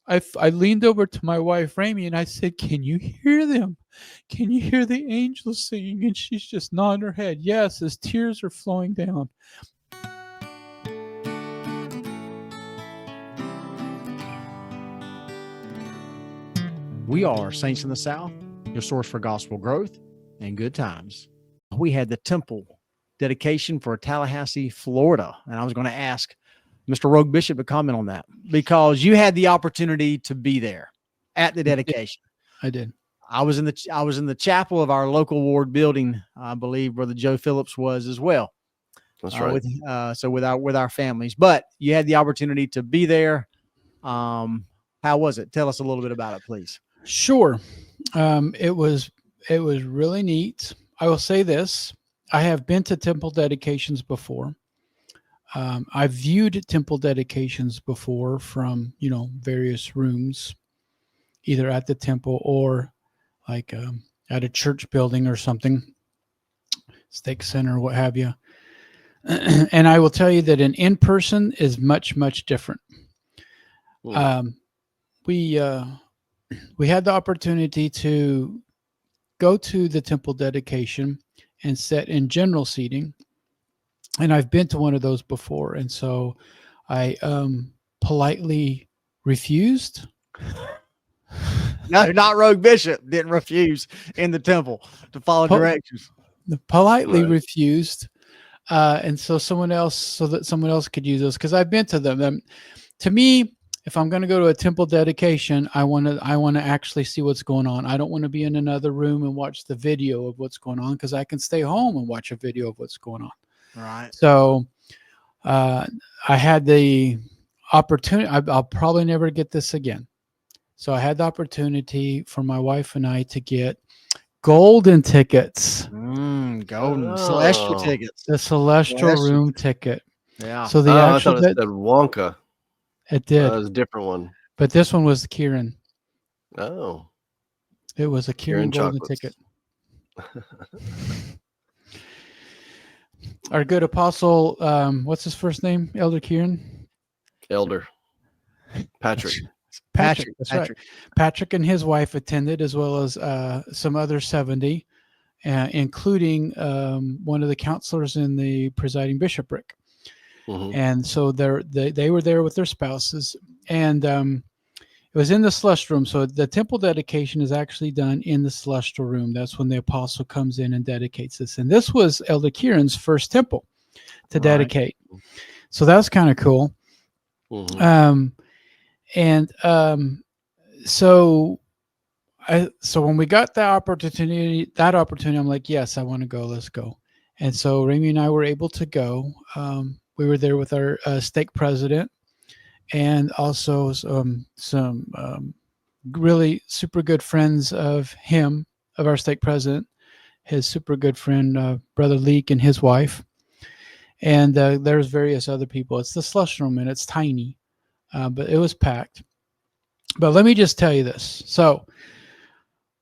I leaned over to my wife, Rami, and I said, "Can you hear them? Can you hear the angels singing?" And she's just nodding her head. Yes, as tears are flowing down. We are Saints in the South, your source for gospel growth and good times. We had the temple dedication for Tallahassee, Florida. And I was going to ask Mr. Rogue Bishop to comment on that because you had the opportunity to be there at the dedication. I did. I was in the chapel of our local ward building, I believe Brother Joe Phillips was as well. That's right. With our families, but you had the opportunity to be there. How was it? Tell us a little bit about it, please. Sure. It was really neat. I will say this. I have been to temple dedications before. I've viewed temple dedications before from, various rooms, either at the temple or like at a church building or something, stake center, what have you. And I will tell you that an in-person is much, much different. We had the opportunity to go to the temple dedication and sit in general seating. And I've been to one of those before. And so I politely refused. No, not Rogue Bishop didn't refuse in the temple to follow directions. Politely refused. And so that someone else could use those, because I've been to them. To me, if I'm going to go to a temple dedication, I want to actually see what's going on. I don't want to be in another room and watch the video of what's going on, because I can stay home and watch a video of what's going on. Right. So I had the opportunity. I'll probably never get this again. So I had the opportunity for my wife and I to get golden tickets. Celestial tickets. The celestial room ticket. Yeah. So I thought it said Wonka. It did. It was a different one. But this one was Kieran. Oh. It was a Kieran golden chocolates. ticket. Our good apostle, what's his first name? Elder Kieran? Elder. Patrick. Patrick. That's right. Patrick and his wife attended, as well as some other 70, including one of the counselors in the presiding bishopric. Mm-hmm. And so they were there with their spouses, and it was in the celestial room. So the temple dedication is actually done in the celestial room. That's when the apostle comes in and dedicates this. And this was Elder Kieran's first temple to dedicate. So that's kind of cool. Mm-hmm. So when we got that opportunity, I'm like, yes, I want to go. Let's go. And so Rami and I were able to go. We were there with our stake president, and also some really super good friends of our stake president, his super good friend, Brother Leek, and his wife. And there's various other people. It's the slush room, and it's tiny, but it was packed. But let me just tell you this. So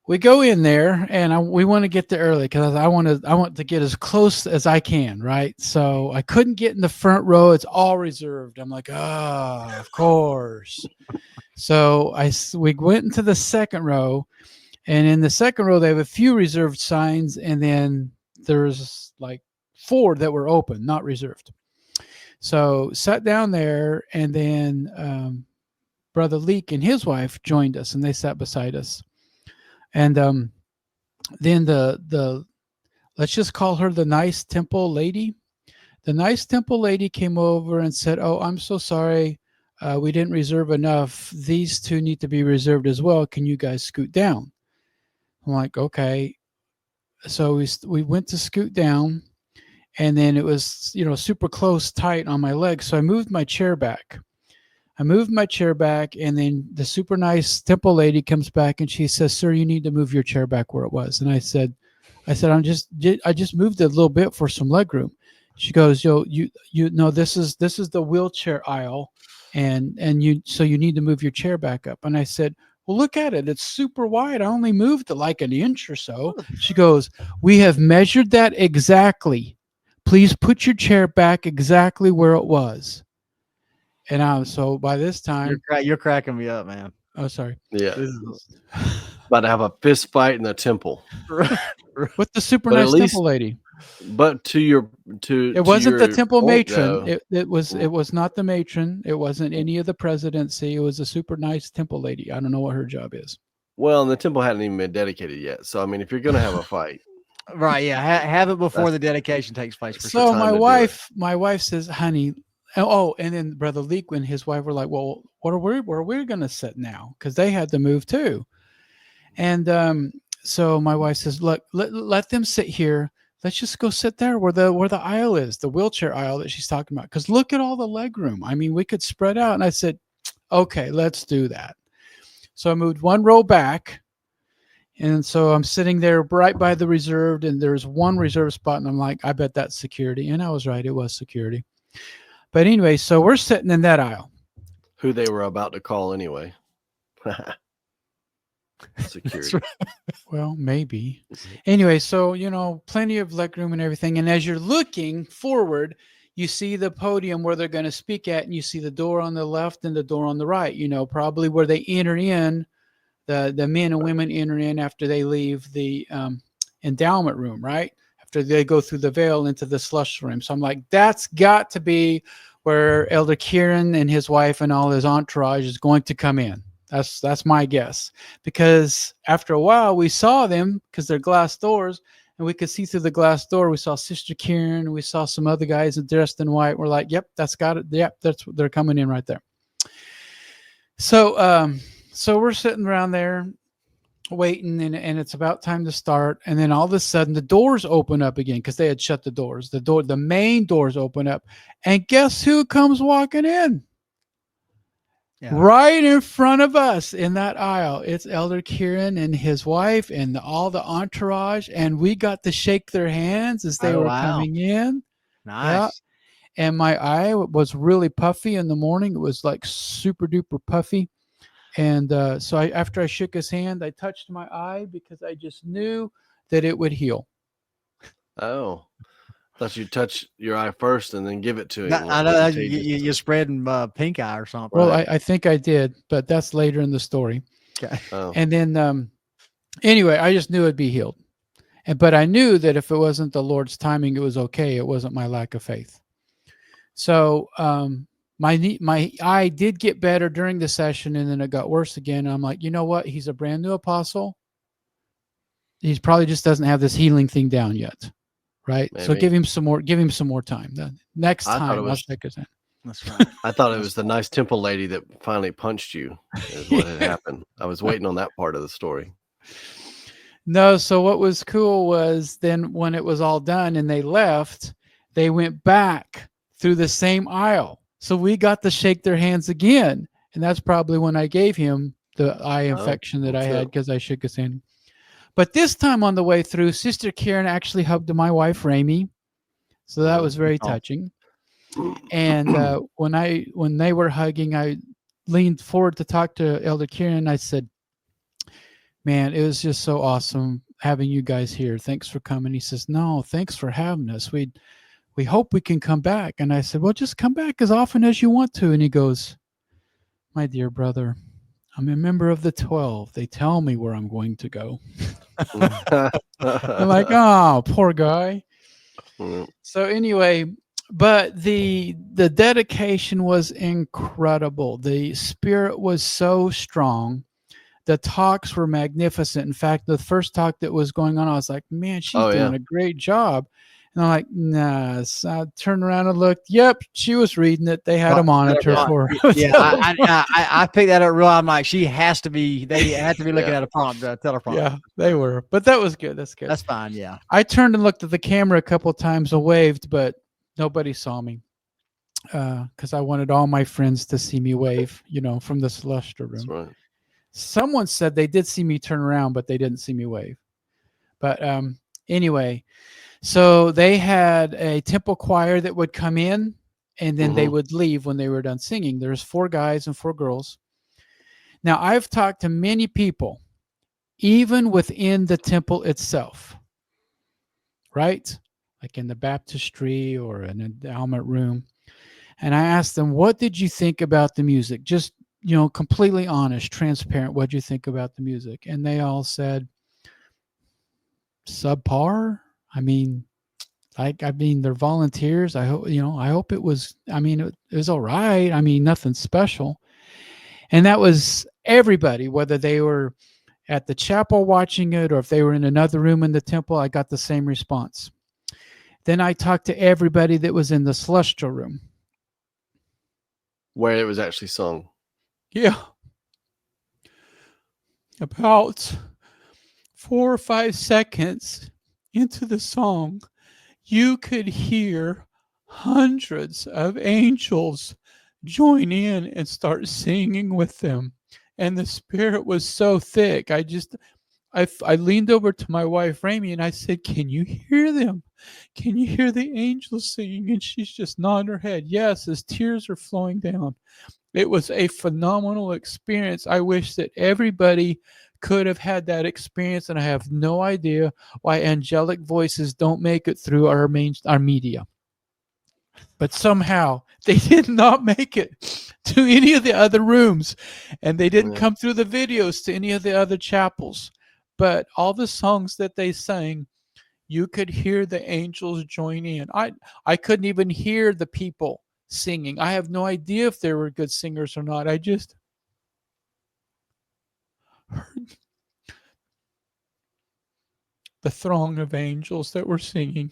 we go in there, and we want to get there early because I want to get as close as I can, right? So I couldn't get in the front row; it's all reserved. I'm like, of course. So we went into the second row, and in the second row they have a few reserved signs, and then there's like 4 that were open, not reserved. So sat down there, and then Brother Leek and his wife joined us, and they sat beside us. And then the let's just call her the nice temple lady. The nice temple lady came over and said, "Oh, I'm so sorry. We didn't reserve enough. These 2 need to be reserved as well. Can you guys scoot down?" I'm like, okay. So we went to scoot down, and then it was, super close, tight on my leg. So I moved my chair back. And then the super nice temple lady comes back, and she says, "Sir, you need to move your chair back where it was." And I said, I just moved it a little bit for some leg room. She goes, you know, this is the wheelchair aisle, and you need to move your chair back up. And I said, "Well, look at it. It's super wide. I only moved it like an inch or so." She goes, "We have measured that exactly. Please put your chair back exactly where it was." And so by this time, You're cracking me up, man. oh, sorry. Yeah. This is About to have a fist fight in the temple. With the super But at nice least temple lady. But to your It wasn't the temple point matron. though, It was not the matron. It wasn't any of the presidency. It was a super nice temple lady. I don't know what her job is. well, and the temple hadn't even been dedicated yet. So I mean, if you're gonna have a fight, right. Yeah, have it before That's- the dedication takes place for So sure. time to do it. my wife says, "Honey," oh, and then Brother Leek and his wife were like, "Well, where are we going to sit now?" Because they had to move too. And so my wife says, "Look, let them sit here. Let's just go sit there where the aisle is, the wheelchair aisle that she's talking about. Because look at all the leg room. I mean, we could spread out." And I said, "Okay, let's do that." So I moved one row back. And so I'm sitting there right by the reserved, and there's one reserved spot, and I'm like, I bet that's security. And I was right, it was security. But anyway, so we're sitting in that aisle. Who they were about to call anyway. Security. Well, maybe. Anyway, so plenty of leg room and everything. And as you're looking forward, you see the podium where they're going to speak at, and you see the door on the left and the door on the right. Probably where they enter in. The men and women enter in after they leave the endowment room, right? After they go through the veil into the slush room. So I'm like, that's got to be where Elder Kieran and his wife and all his entourage is going to come in. That's my guess. Because after a while, we saw them because they're glass doors, and we could see through the glass door. We saw Sister Kieran. We saw some other guys dressed in white. We're like, yep, that's got it. Yep, they're coming in right there. So we're sitting around there waiting, and it's about time to start. And then all of a sudden the doors open up again because they had shut the doors. The main doors open up, and guess who comes walking in? Yeah. Right in front of us in that aisle. It's Elder Kieran and his wife and all the entourage, and we got to shake their hands as they were coming in. Nice. Yeah. And my eye was really puffy in the morning. It was like super duper puffy. And so after I shook his hand, I touched my eye because I just knew that it would heal. Oh, thought you'd touch your eye first and then give it to him. I know you're spreading pink eye or something. Well, right? I think I did, but that's later in the story. Okay. Oh. And then anyway, I just knew it'd be healed. But I knew that if it wasn't the Lord's timing, it was okay. It wasn't my lack of faith. So my eye did get better during the session, and then it got worse again. I'm like, you know what? He's a brand new apostle. He probably just doesn't have this healing thing down yet, right? Maybe. So give him some more time. The next time I'll check his in. That's right. I thought it was the nice temple lady that finally punched you is what had happened. I was waiting on that part of the story. No, so what was cool was then when it was all done and they left, they went back through the same aisle. So we got to shake their hands again. And that's probably when I gave him the eye infection that I had because I shook his hand. But this time on the way through, Sister Karen actually hugged my wife, Ramey. So that was very touching. And when they were hugging, I leaned forward to talk to Elder Kieran, and I said, man, it was just so awesome having you guys here. Thanks for coming. He says, no, thanks for having us. We hope we can come back. And I said, well, just come back as often as you want to. And he goes, my dear brother, I'm a member of the 12. They tell me where I'm going to go. I'm like, oh, poor guy. So anyway, but the dedication was incredible. The spirit was so strong. The talks were magnificent. In fact, the first talk that was going on, I was like, man, she's doing a great job. And I'm like, nah. So I turned around and looked. Yep, she was reading it. They had a monitor for her. Yeah, I picked that up real. I'm like, she has to be. They had to be looking at a teleprompter. Yeah, they were. But that was good. That's good. That's fine. Yeah. I turned and looked at the camera a couple of times and waved, but nobody saw me because I wanted all my friends to see me wave, from the celestial room. That's right. Someone said they did see me turn around, but they didn't see me wave. But anyway, so they had a temple choir that would come in, and then they would leave when they were done singing. There's 4 guys and 4 girls. Now, I've talked to many people, even within the temple itself, right? Like in the baptistry or in an endowment room. And I asked them, what did you think about the music? Just, completely honest, transparent. What did you think about the music? And they all said, subpar. I mean, they're volunteers. I hope it was, it was all right. I mean, nothing special. And that was everybody, whether they were at the chapel watching it or if they were in another room in the temple, I got the same response. Then I talked to everybody that was in the celestial room. Where it was actually sung. Yeah. About 4 or 5 seconds into the song, you could hear hundreds of angels join in and start singing with them. And the spirit was so thick. I leaned over to my wife, Rami, and I said, can you hear them? Can you hear the angels singing? And she's just nodding her head. Yes, as tears are flowing down. It was a phenomenal experience. I wish that everybody could have had that experience, and I have no idea why angelic voices don't make it through our media. But somehow they did not make it to any of the other rooms, and they didn't come through the videos to any of the other chapels. But all the songs that they sang, you could hear the angels join in. I couldn't even hear the people singing. I have no idea if they were good singers or not. I just heard the throng of angels that were singing.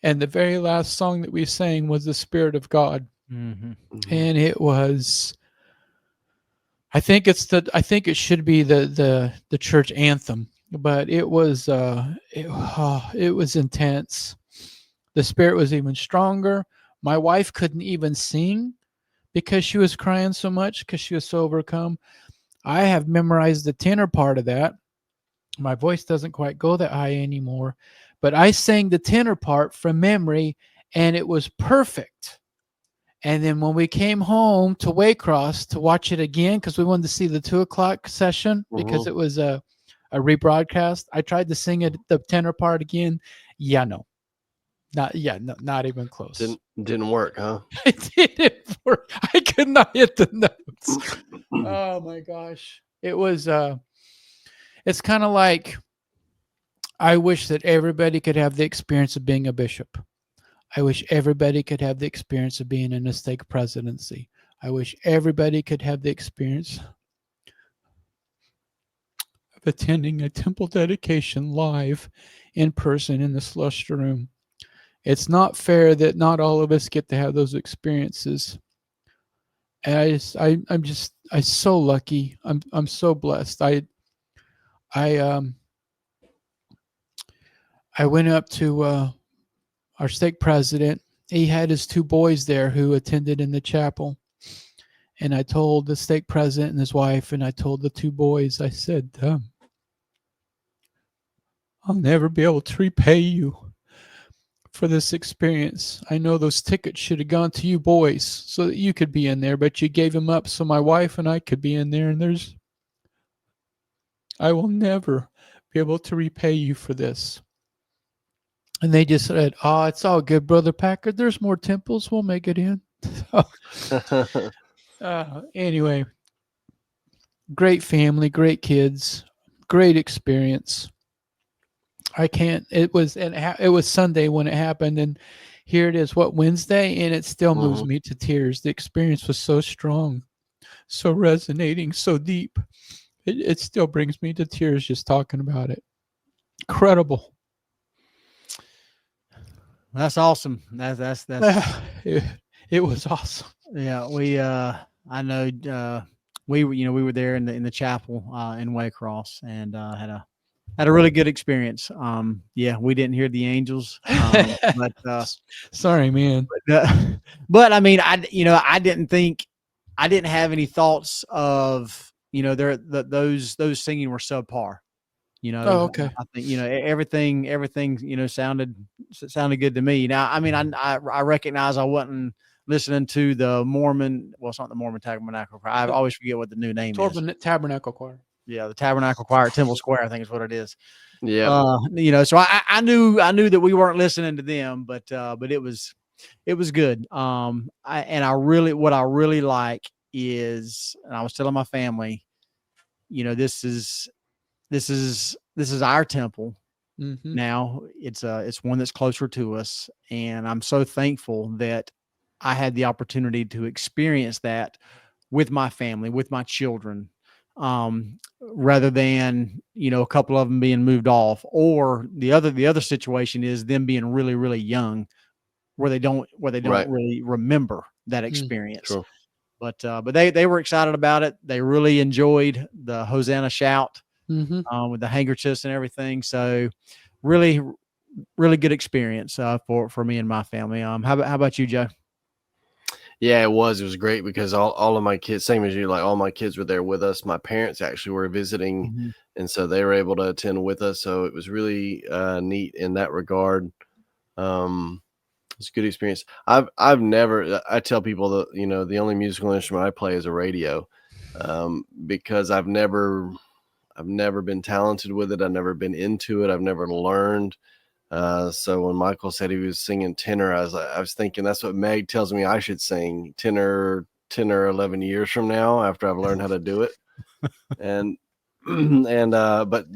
And the very last song that we sang was the Spirit of God. Mm-hmm. And it was, I think it should be the church anthem, but it was it was intense. The Spirit was even stronger. My wife couldn't even sing because she was crying so much because she was so overcome. I have memorized the tenor part of that. My voice doesn't quite go that high anymore, but I sang the tenor part from memory and it was perfect. And then when we came home to Waycross to watch it again, because we wanted to see the 2:00 session because it was a rebroadcast, I tried to sing it, the tenor part again. Yeah, no. Not even close. Didn't work, huh? It didn't work. I could not hit the notes. Oh my gosh. It was it's kind of like, I wish that everybody could have the experience of being a bishop. I wish everybody could have the experience of being in a stake presidency. I wish everybody could have the experience of attending a temple dedication live in person in the celestial room. It's not fair that not all of us get to have those experiences. And I'm so lucky. I'm so blessed. I went up to our stake president. He had his 2 boys there who attended in the chapel. And I told the stake president and his wife, and I told the 2 boys, I said, I'll never be able to repay you for this experience. I know those tickets should have gone to you boys so that you could be in there, but you gave them up so my wife and I could be in there. And I will never be able to repay you for this. And they just said, oh, it's all good, Brother Packard. There's more temples. We'll make it in. Anyway, great family, great kids, great experience. It was Sunday when it happened, and here it is, Wednesday, and it still moves me to tears. The experience was so strong, so resonating, so deep. It still brings me to tears just talking about it. Incredible. That's awesome. That's it was awesome. Yeah, I know we were there in the chapel in Waycross and had a really good experience. Yeah, we didn't hear the angels, but sorry, man. But I mean, I didn't have any thoughts of those singing were subpar. Oh, okay. I think everything sounded good to me. Now, I mean, I recognize I wasn't listening to the Mormon. Well, it's not the Mormon Tabernacle Choir. I always forget what the new name is. Tabernacle Choir. Yeah, the Tabernacle Choir at Temple Square, I think is what it is. Yeah. So I knew that we weren't listening to them, but it was it was good. What I really like is, and I was telling my family, this is our temple. Mm-hmm. Now it's one that's closer to us, and I'm so thankful that I had the opportunity to experience that with my family, with my children, rather than a couple of them being moved off, or the other situation is them being really really young, where they don't Right. really remember that Mm. experience. True. But they were excited about it. They really enjoyed the Hosanna shout, Mm-hmm. with the handkerchiefs and everything. So really, really good experience for me and my family. How about you, Joe? Yeah, it was great because all of my kids, same as you, like all my kids were there with us. My parents actually were visiting, Mhm. and so they were able to attend with us. So it was really neat in that regard. It's a good experience. I've never. I tell people that the only musical instrument I play is a radio, because I've never been talented with it. I've never been into it. I've never learned. So when Michael said he was singing tenor, I was thinking that's what Meg tells me I should sing tenor 10 or 11 years from now after I've learned how to do it. And but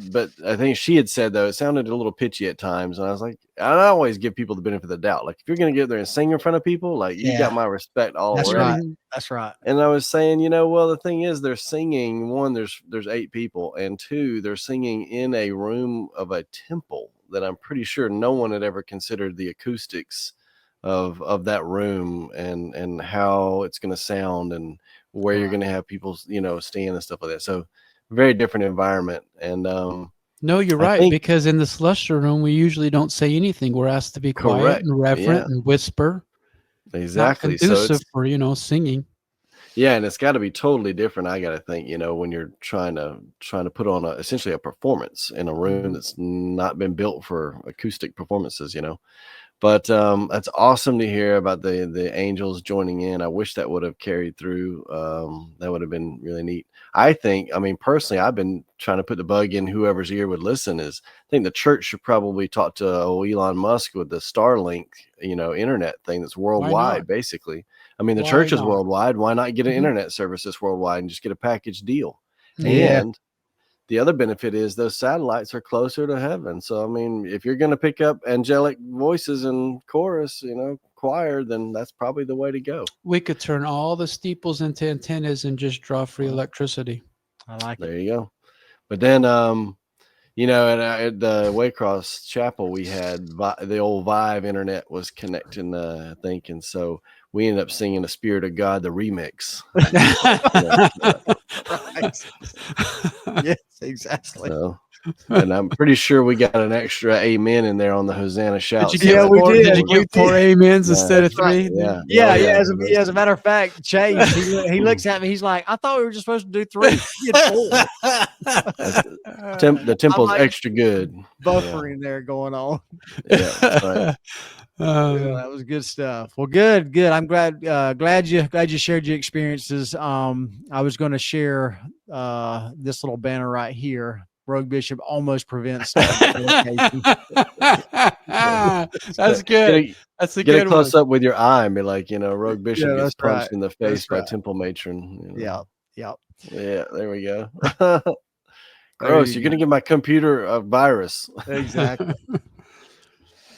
I think she had said, though, it sounded a little pitchy at times, and I was like, I always give people the benefit of the doubt. Like, if you're gonna get there and sing in front of people, like, you got Yeah, my respect that's already. right. Mm-hmm. That's right. And I was saying, well, the thing is, they're singing. One, there's 8 people, and two, they're singing in a room of a temple that I'm pretty sure no one had ever considered the acoustics of that room, and how it's going to sound, and where you're Right. going to have people stand and stuff like that. So very different environment. And No, you're I right. think Because in the celestial room, we usually don't say anything. We're asked to be quiet correct. and reverent Yeah, and whisper. Not exactly. So conducive it's for singing. Yeah, and it's got to be totally different. I got to think, when you're trying to put on essentially a performance in a room Mhm. that's not been built for acoustic performances. But that's awesome to hear about the angels joining in. I wish that would have carried through. That would have been really neat. I mean, personally, I've been trying to put the bug in whoever's ear would listen. I think the church should probably talk to Elon Musk with the Starlink, internet thing that's Why not? worldwide, basically. I mean, the Why church is not? worldwide. Why not get an Mhm. internet service that's worldwide and just get a package deal? Mhm. Yeah. And the other benefit is those satellites are closer to heaven. So, I mean, if you're going to pick up angelic voices and chorus, choir, then that's probably the way to go. We could turn all the steeples into antennas and just draw free Well, electricity. I like it. there you go. But then, at the Waycross Chapel, we had the old Vive internet was connecting, I think. And so we ended up singing The Spirit of God, the remix. Right. Yes, exactly. So, and I'm pretty sure we got an extra amen in there on the Hosanna shout. So Yeah, that we we did. did you We get 4 amens Yeah, instead of That's right. 3? yeah, Yeah, oh, yeah. yeah. As a matter of fact, Chase, he looks at me. He's like, "I thought we were just supposed to do 3. You did 4." The I'm temple's like extra good. Yeah, buffering there going on. yeah, that's right. Yeah, that was good stuff. Well, good, good. I'm glad you shared your experiences. I was going to share this little banner right here. Rogue Bishop almost prevents dedication. That's good. That's a Get a good one. close up with your eye and be like, Rogue Bishop Yeah, gets that's right. punched in the That's face by right. temple matron. Yeah, yeah. Yeah, there we go. There Gross. you You're go. gonna give my computer a virus. Exactly.